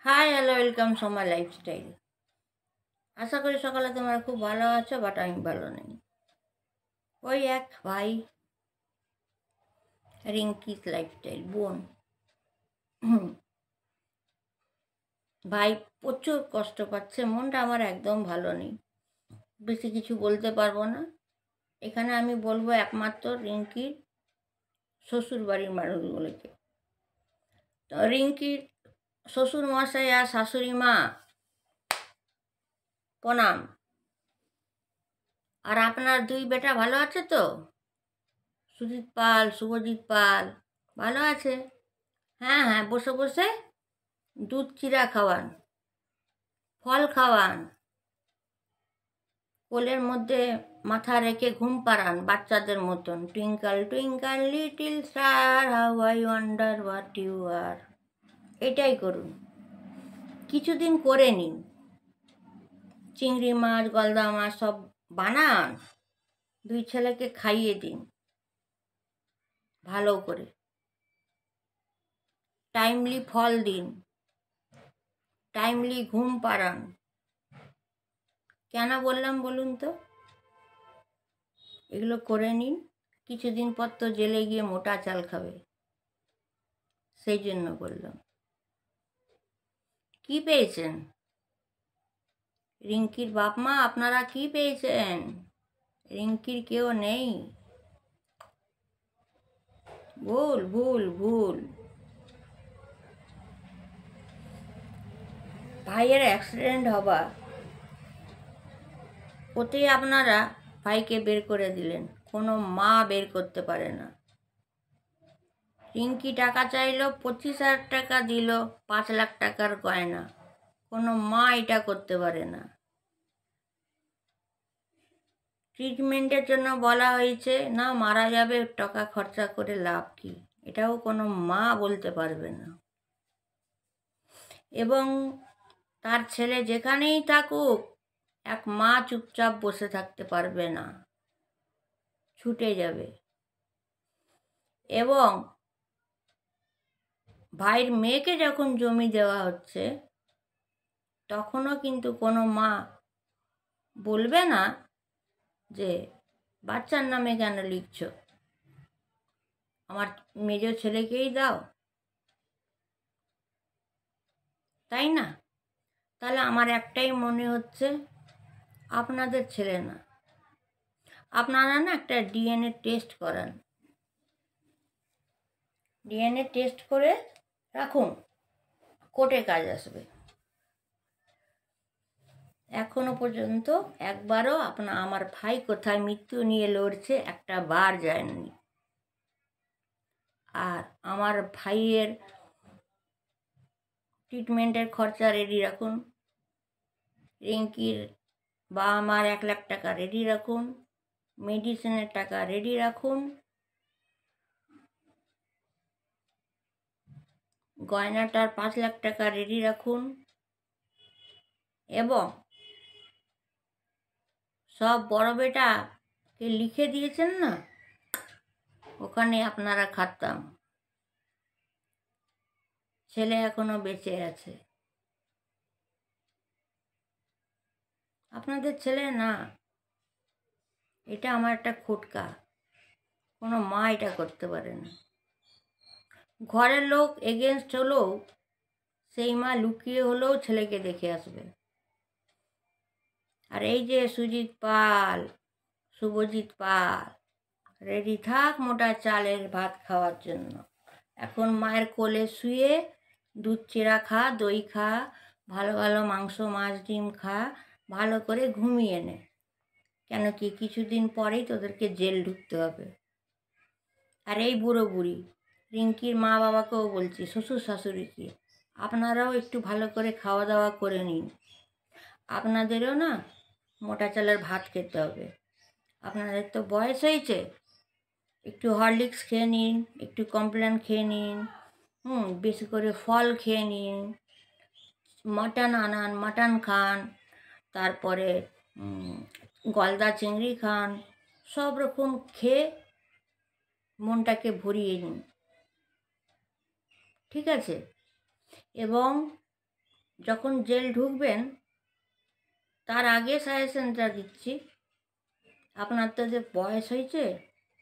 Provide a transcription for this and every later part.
High hello welcome Soma lifestyle. আশা করি সকালে তোমরা খুব ভালো আছো, বাট আমি ভালো নেই। ওই এক ভাই, রিঙ্কিস লাইফস্টাইল বোন। ভাই প্রচুর কষ্ট পাচ্ছে, মনটা আমার একদম ভালো নেই। বেশি কিছু বলতে পারবো না। এখানে আমি বলবো একমাত্র রিঙ্কির শ্বশুর বাড়ির মানুষগুলোকে। তো রিঙ্কির শ্বশুর মশাই আর শাশুড়ি মা প্রণাম। আর আপনার দুই বেটা ভালো আছে তো? সুজিত পাল, শুভজিৎ পাল ভালো আছে? হ্যাঁ হ্যাঁ, বসে বসে দুধ চিরা খাওয়ান, ফল খাওয়ান, কোলের মধ্যে মাথা রেখে ঘুম পাড়ান বাচ্চাদের মতন। Twinkle twinkle little star how I wonder what you are. এটাই করুন, কিছুদিন করে নিন। চিংড়ি মাছ, গলদা মাছ সব বানান, দুই ছেলেকে খাইয়ে দিন ভালো করে। টাইমলি ফল দিন, টাইমলি ঘুম পাড়ান। কেন বললাম বলুন তো? এগুলো করে নিন, কিছুদিন পর তো জেলে গিয়ে মোটা চাল খাবে, সেই জন্য বললাম। কি পেয়েছেন রিঙ্কির বাপ মা? আপনারা কি পেয়েছেন? রিঙ্কির কেউ নেই। ভুল ভুল ভুল। ভাইয়ের অ্যাক্সিডেন্ট হবা, ওতেই আপনারা ভাইকে বের করে দিলেন। কোনো মা বের করতে পারে না। রিঙ্কি টাকা চাইলো, 25,000 টাকা দিল, 5 লাখ টাকার গয়না। কোনো মা এটা করতে পারে না। ট্রিটমেন্টের জন্য বলা হয়েছে, না মারা যাবে, টাকা খরচা করে লাভ কি? এটাও কোনো মা বলতে পারবে না। এবং তার ছেলে যেখানেই থাকুক, এক মা চুপচাপ বসে থাকতে পারবে না, ছুটে যাবে। এবং ভাইয়ের মেয়েকে যখন জমি দেওয়া হচ্ছে, তখনও কিন্তু কোনো মা বলবে না যে বাচ্চার নামে কেন লিখছ, আমার মেজ ছেলেকেই দাও, তাই না? তাহলে আমার একটাই মনে হচ্ছে, আপনাদের ছেলে না। আপনারা না একটা ডিএনএ টেস্ট করান, ডিএনএ টেস্ট করে রাখুন, কোর্টে কাজ আসবে। এখনো পর্যন্ত একবারও আমার ভাই কোথায় মৃত্যু নিয়ে লড়ছে একটা বার যায়নি। আর আমার ভাইয়ের ট্রিটমেন্টের খরচা রেডি রাখুন। রিঙ্কির বাবা মার 1 লাখ টাকা রেডি রাখুন, মেডিসিনের টাকা রেডি রাখুন, গয়নাটার 5 লাখ টাকা রেডি রাখুন। এবং সব বড় বেটাকে লিখে দিয়েছেন না, ওখানে আপনারা খাতাম। ছেলে এখনো বেঁচে আছে, আপনাদের ছেলে না। এটা আমার একটা খোটকা, কোনো মা এটা করতে পারে না। ঘরের লোক এগেনস্ট হলেও সেই মা লুকিয়ে হলেও ছেলেকে দেখে আসবে। আর এই যে সুজিত পাল, শুভজিৎ পাল, রেডি থাক মোটা চালের ভাত খাওয়ার জন্য। এখন মায়ের কোলে শুয়ে দুধ চিরা খা, দই খা, ভালো ভালো মাংস মাছ ডিম খা, ভালো করে ঘুমিয়ে নে। কেন কি কিছুদিন পরেই তোদেরকে জেল ঢুকতে হবে। আর এই বুড়ো বুড়ি রিঙ্কির মা বাবাকেও বলছি, শ্বশুর শাশুড়িকে, আপনারাও একটু ভালো করে খাওয়া দাওয়া করে নিন। আপনাদেরও না মোটা চালের ভাত খেতে হবে। আপনাদের তো বয়স হয়েছে, একটু হরলিক্স খেয়ে নিন, একটু কমপ্ল্যান খেয়ে নিন, বেশি করে ফল খেয়ে নিন, মাটন আনান, মাটন খান, তারপরে গলদা চিংড়ি খান, সব রকম খেয়ে মনটাকে ভরিয়ে নিন, ঠিক আছে? এবং যখন জেল ঢুকবেন তার আগে সাজেশনটা দিচ্ছি, আপনার তো যে বয়স হয়েছে,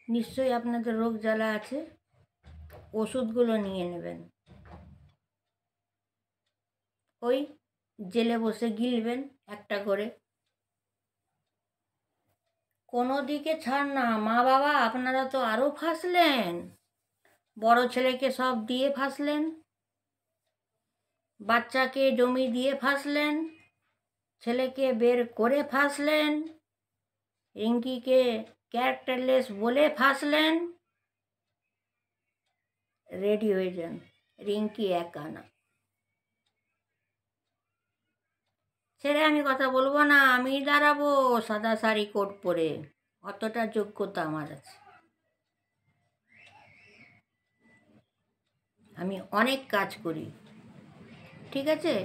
নিশ্চয়ই আপনাদের রোগ জ্বালা আছে, ওষুধগুলো নিয়ে নেবেন। ওই জেলে বসে গিলবেন একটা করে। কোনো দিকে ছাড় না। মা বাবা আপনারা তো আরও ফাঁসলেন, বড় ছেলেকে সব দিয়ে ফাঁসলেন, বাচ্চাকে জমি দিয়ে ফাঁসলেন, ছেলেকে বের করে ফাঁসলেন, রিঙ্কিকে ক্যারেক্টারলেস বলে ফাঁসলেন। রেডি হয়ে যান, রিঙ্কি একা না। ছেড়ে আমি কথা বলবো না, আমি দাঁড়াবো সাদা শাড়ি কোট পরে, অতটা যোগ্যতা আমার আছে। আমি অনেক কাজ করি, ঠিক আছে?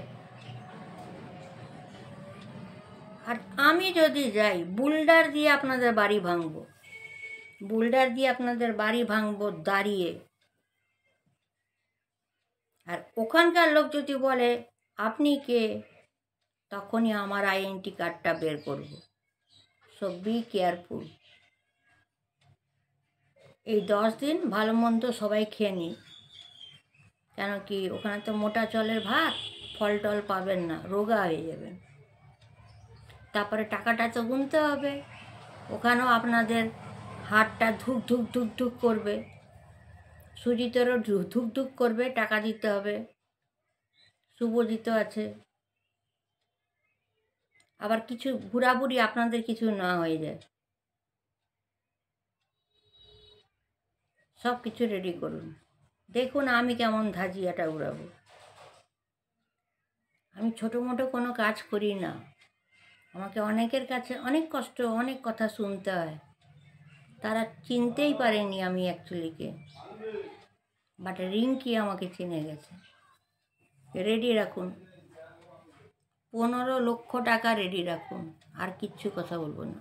আর আমি যদি যাই বুলডার দিয়ে আপনাদের বাড়ি ভাঙবো, বুলডার দিয়ে আপনাদের বাড়ি ভাঙবো দাঁড়িয়ে। আর ওখানকার লোক যদি বলে আপনি কে, তখনই আমার আইডেন্টি কার্ডটা বের করব। So be careful. এই 10 দিন ভালো মন্দ সবাই খেয়ে নিই, কেন কি ওখানে তো মোটা চালের ভাত, ফল টল পাবেন না, রোগা হয়ে যাবেন। তারপরে টাকাটা তো গুনতে হবে, ওখানেও আপনাদের হাতটা ধুক ধুক ধুক ধুক করবে, সুজিতেরও ধুক ধুক করবে, টাকা দিতে হবে। শুভজিৎ আছে, আবার কিছু ঘোরাঘুরি আপনাদের কিছু না হয়ে যায়। সব কিছু রেডি করুন, দেখুন আমি কেমন ধাজিয়াটা উড়াবো। আমি ছোটো মোটো কোনো কাজ করি না, আমাকে অনেকের কাছে অনেক কষ্ট, অনেক কথা শুনতে হয়। তারা চিনতেই পারেনি আমি অ্যাকচুয়ালিকে, বাট রিঙ্কি আমাকে চিনে গেছে। রেডি রাখুন, 15 লক্ষ টাকা রেডি রাখুন, আর কিচ্ছু কথা বলবো না।